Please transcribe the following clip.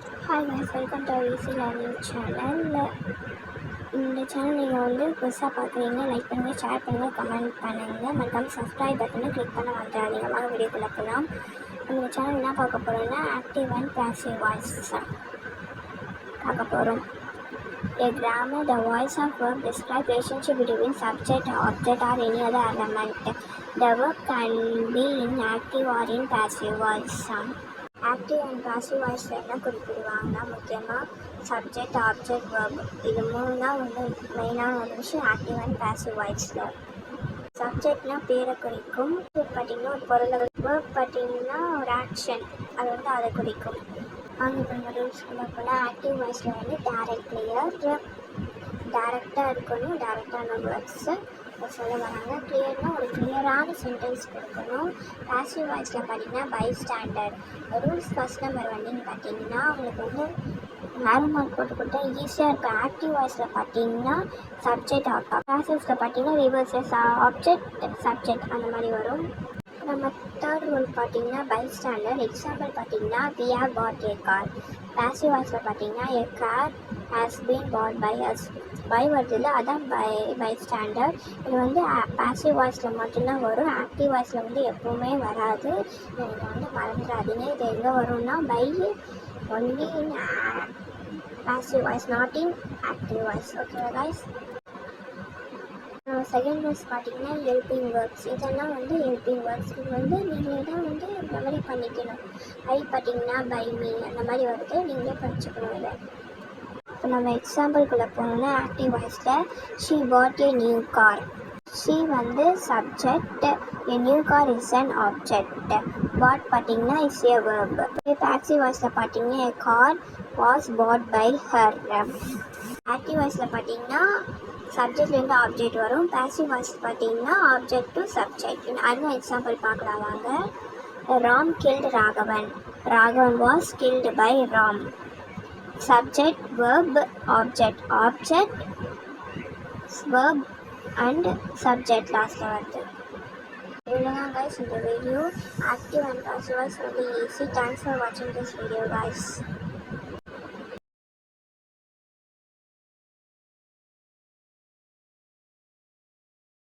Hi guys, welcome to easy learning channel. இந்த channel நீங்கள் வந்து புதுசாக பார்க்குறீங்க, லைக் பண்ணுங்கள், ஷேர் பண்ணுங்கள், கமெண்ட் பண்ணுங்கள், மறக்காமல் சப்ஸ்கிரைப் பட்டனை கிளிக் பண்ண வந்துடாதீங்க. வாங்க வீடியோக்குள்ள போகலாம். இந்த சேனல் என்ன பார்க்க போகிறோம்னா ஆக்டிவ் அண்ட் பாசிவ் வாய்ஸ் பார்க்க போகிறோம். A grammar, the voice of verb describe relationship between subject, object or any other element. The verb can be in active or in passive voice. Active and passive வாய்ஸில் என்ன குறிப்பிடுவாங்கன்னா முக்கியமாக subject, object, verb இது மூணு தான் வந்து மெயினான ஒரு விஷயம் ஆக்டிவ் அண்ட் பாசிவ் வாய்ஸில். சப்ஜெக்ட்னா பேரை குறிக்கும், பார்த்திங்கன்னா ஒரு பொருளை, வேர்ப் பார்த்திங்கன்னா ஒரு ஆக்ஷன், அது வந்து அதை குறிக்கும். இப்போ இந்த ரூல்ஸ்குள்ள போனால் ஆக்டிவ் வாய்ஸில் வந்து டைரக்ட், கிளியர், டைரக்டாக இருக்கணும், டைரக்டான வேர்ட்ஸு சொல்ல வராங்க. கிளியர்னால் ஒரு கிளியரான சென்டென்ஸ் கொடுக்கணும். பாசிவ் வாய்ஸில் பார்த்தீங்கன்னா by standard. Rules first number வந்துன்னு பார்த்தீங்கன்னா உங்களுக்கு வந்து நேரம் மார்க் போட்டு கொடுத்தா ஈஸியாக இருக்கும். ஆக்டிவ் வாய்ஸில் பார்த்தீங்கன்னா சப்ஜெக்ட் ஆகும், பாசிவ்ஸில் பார்த்தீங்கன்னா ரிவர்ஸஸ் ஆப்ஜெக்ட் சப்ஜெக்ட் அந்த மாதிரி வரும். நம்ம தேர்ட் ரூல் பார்த்தீங்கன்னா பை ஸ்டாண்டர்ட். எக்ஸாம்பிள் பார்த்தீங்கன்னா we have put a car. Passive வாய்ஸில் பார்த்தீங்கன்னா a car has been put by us. By வருதுல அதான் பை ஸ்டாண்டர்ட். இது வந்து பாசிவ் வாய்ஸில் மட்டும்தான் வரும், ஆக்டிவ் வாய்ஸில் வந்து எப்போவுமே வராது. இதை வந்து மறந்துடாதீங்க. இது எங்கே வரும்னா by only in passive voice, not in active voice. ஓகேவா கைஸ்? செகண்ட் ரூல்ஸ் பார்த்தீங்கன்னா ஹெல்பிங் வேர்ப்ஸ். இதெல்லாம் வந்து ஹெல்பிங் வேர்ப்ஸ். இது வந்து நீங்கள் தான் வந்து மெமரி பண்ணிக்கணும். பை பார்த்தீங்கன்னா பை மீ அந்த மாதிரி வருது, நீங்களே படிச்சுக்கணும் இதை. இப்போ நம்ம எக்ஸாம்பிள்குள்ளே போனோம்னா ஆக்டிவ் வாய்ஸில் she put a new car. She வந்து subject, a new car is an object. Put பார்த்தீங்கன்னா இஸ் ஏ வேர்ப். பாசிவ் வாய்ஸில் பார்த்தீங்கன்னா a car was put by her. Active வாய்ஸில் பார்த்தீங்கன்னா சப்ஜெக்ட்லேருந்து ஆப்ஜெக்ட் வரும், பாசிவ் வாய்ஸ் பார்த்தீங்கன்னா ஆப்ஜெக்ட் டு சப்ஜெக்ட். அதுவும் எக்ஸாம்பிள் பார்க்கலாம் வாங்க. Ram killed Raghavan. Raghavan was killed by Ram. Subject, verb, object, object, verb and subject லாஸ்ட்டில் வருது. இவ்வளோதான் கைஸ் இந்த video. Active and passive voice வந்து ஈஸி. தேங்க்ஸ் ஃபார் வாட்சிங் திஸ் வீடியோ கைஸ்.